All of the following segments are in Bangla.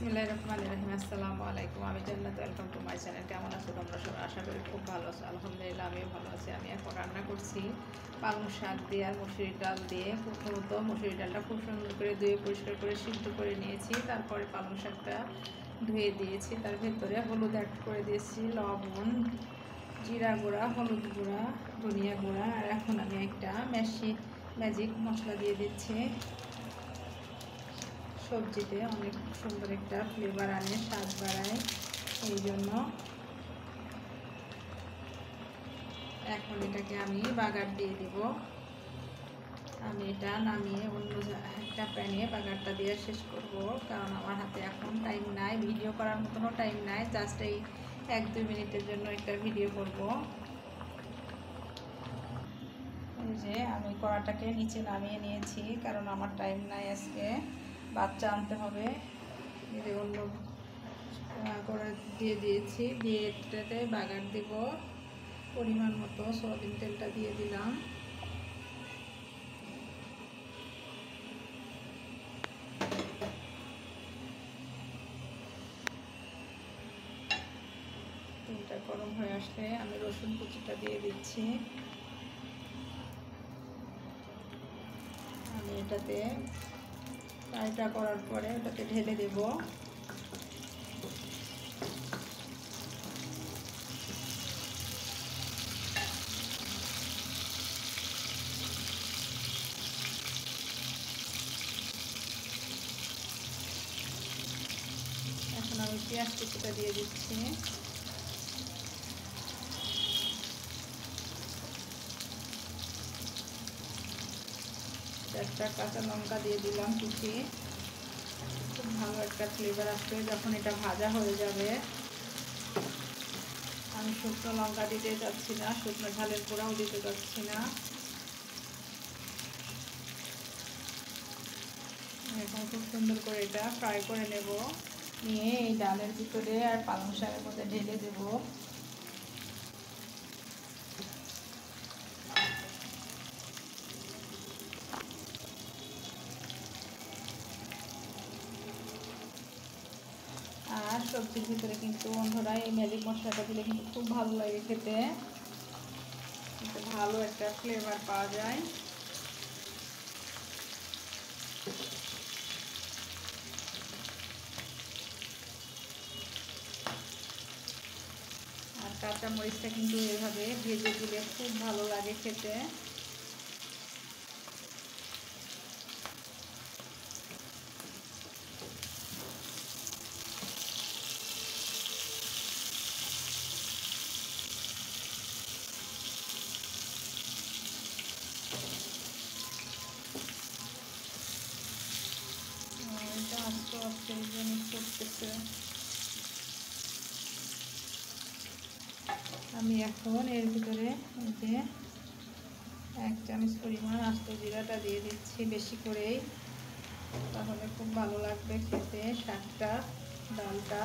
বিসমিল্লাহির রহমানির রহিম। আসসালামু আলাইকুম। আমি জান্নাত, ওয়েলকাম টু মাই চ্যানেল। কেমন আছো তোমরা সবাই? আশা করি খুব ভালো আছো। আলহামদুলিল্লাহ আমিও ভালো আছি। আমি এখন রান্না করছি পালং শাক দিয়ে আর মসুরি ডাল দিয়ে। প্রথমত মসুরি ডালটা খুব সুন্দর করে ধুয়ে পরিষ্কার করে সিদ্ধ করে নিয়েছি। তারপরে পালং শাকটা ধুয়ে দিয়েছি। তার ভেতরে হলুদ অ্যাড করে দিয়েছি, লবণ, জিরা গুঁড়া, হলুদ গুঁড়া, ধনিয়া গুঁড়া। আর এখন আমি একটা ম্যাজিক মশলা দিয়ে দিচ্ছি। সবজিতে অনেক সুন্দর একটা ফ্লেভার আনে, স্বাদ বাড়ায়, এই জন্য এখন এটাকে আমি বাগার দিয়ে দিব। আমি এটা নামিয়ে অন্য একটা প্যানে বাগারটা দিয়ে শেষ করব, কারণ আমার হাতে এখন টাইম নাই, ভিডিও করার মতনও টাইম নাই। জাস্ট এই 1-2 মিনিটের জন্য একটা ভিডিও করব। এই যে আমি কড়াটাকে নিচে নামিয়ে নিয়েছি, কারণ আমার টাইম নাই, আজকে বাচ্চা আনতে হবে। এই যে অন্য করে দিয়ে দিয়েছি, দিয়ে এটাতে বাগার দেব। পরিমাণ মতো সয়াবিন তেলটা দিয়ে দিলাম। তেলটা গরম হয়ে আসলে আমি রসুন কুচিটা দিয়ে দিচ্ছি। আমি এটাতে ফ্রাইটা করার পরে ওটাতে ঢেলে দেব। এখন আমি পেঁয়াজ কুচিটা দিয়ে দিচ্ছি। একটা কাঁচা লঙ্কা দিয়ে দিলাম কুচি। খুব ভালো একটা ফ্লেভার আসবে যখন এটা ভাজা হয়ে যাবে। আমি শুকনো লঙ্কা দিতে চাচ্ছি না, শুকনো ঝালের গুঁড়াও দিতে চাচ্ছি না। এখন খুব সুন্দর করে এটা ফ্রাই করে নেব। নিয়ে এই ডালের ভিতরে আর পালং শাকের মধ্যে ঢেলে দেব। আর সবজির ভিতরে কিন্তু বন্ধুরা এই ম্যাজিক মশলাটা দিলে কিন্তু খুব ভালো লাগে খেতে, ভালো একটা ফ্লেভার পাওয়া যায়। আর কাঁচা মরিচটা কিন্তু এভাবে ভেজে দিলে খুব ভালো লাগে খেতে। এটা আস্তে আস্তে জিনিস করতেছে। আমি এখন এর ভিতরে এই যে 1 চামচ পরিমাণ আস্ত জিরাটা দিয়ে দিচ্ছি, বেশি করেই, তাহলে খুব ভালো লাগবে খেতে শাকটা, ডালটা।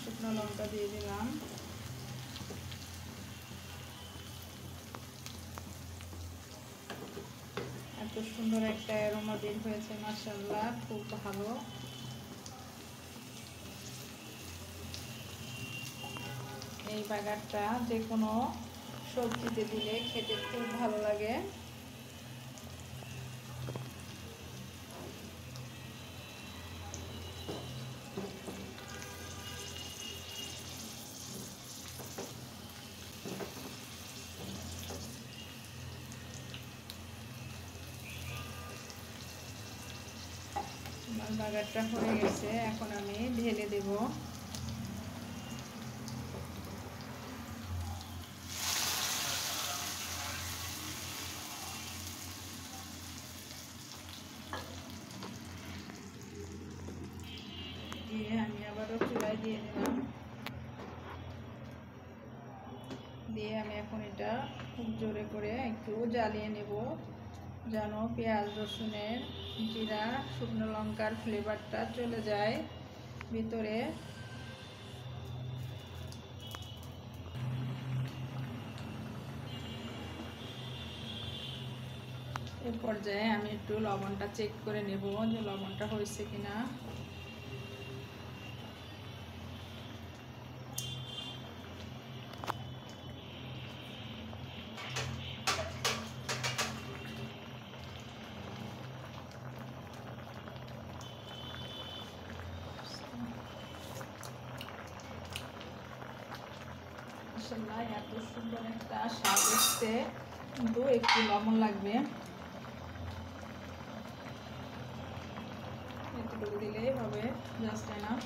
শুকনো লঙ্কা দিয়ে দিলাম। এত সুন্দর একটা অ্যারোমা বের হয়েছে, মাশাআল্লাহ, খুব ভালো। এই বাগারটা যে কোনো সবজিতে দিলে খেতে খুব ভালো লাগে। আমার বাগারটা হয়ে গেছে, এখন আমি ঢেলে দেব। দিয়ে আমি আবারও চুলায় দিয়ে দিলাম। দিয়ে আমি এখন এটা খুব জোরে করে একটু জ্বালিয়ে নেব, যেন পেঁয়াজ, রসুনের, জিরা, শুকনো লঙ্কার ফ্লেভারটা চলে যায় ভিতরে। এই পর্যায়ে আমি একটু লবণটা চেক করে নেব যে লবণটা হয়েছে কিনা। মাশাআল্লাহ এত সুন্দর একটা স্বাদ এসছে, কিন্তু একটু লবণ লাগবে, এতটুকু দিলেই হবে, জাস্ট এনাফ।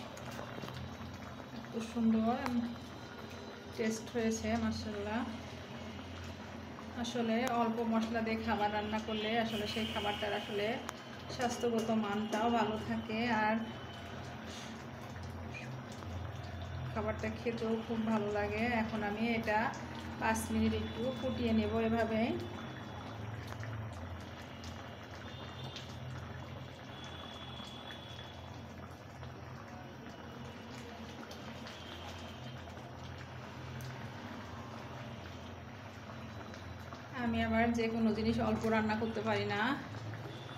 এত সুন্দর টেস্ট হয়েছে মাশাআল্লাহ। আসলে অল্প মশলা দিয়ে খাবার রান্না করলে আসলে সেই খাবারটার আসলে স্বাস্থ্যগত মানটাও ভালো থাকে, আর খাবারটা খেতেও খুব ভালো লাগে। এখন আমি এটা 5 মিনিট একটু ফুটিয়ে নেব এভাবে। আমি আবার যে কোনো জিনিস অল্প রান্না করতে পারি না,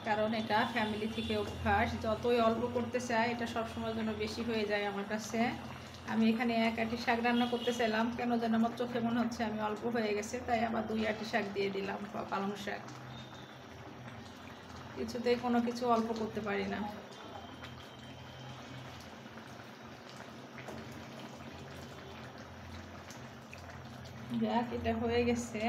কারণ এটা ফ্যামিলি থেকে অভ্যাস। যতই অল্প করতে চাই এটা সবসময়ের জন্য বেশি হয়ে যায় আমার কাছে। আমি এখানে 1 আঁটি শাক রান্না করতে চাইলাম, কেন যেন আমার চোখে মনে হচ্ছে আমি অল্প হয়ে গেছে, তাই আবার 2 আঁটি শাক দিয়ে দিলাম, পালং শাক। কিছুতেই কোনো কিছু অল্প করতে পারি না। যাক, এটা হয়ে গেছে।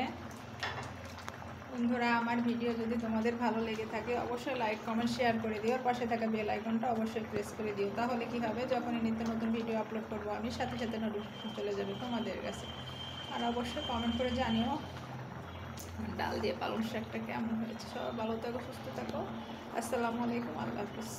বন্ধুরা, আমার ভিডিও যদি তোমাদের ভালো লেগে থাকে অবশ্যই লাইক কমেন্ট শেয়ার করে দিও, আর পাশে থাকা বেল আইকনটা অবশ্যই প্রেস করে দিও। তাহলে কি হবে, যখনই নিত্য নতুন ভিডিও আপলোড করবো আমি সাথে সাথে নোটিফিকেশন চলে যাবে তোমাদের কাছে। আর অবশ্যই কমেন্ট করে জানিও ডাল দিয়ে পালং শাকটা কেমন হয়েছে। সবাই ভালো থাকো, সুস্থ থাকো। আসসালামু আলাইকুম, আল্লাহ হাফিজ।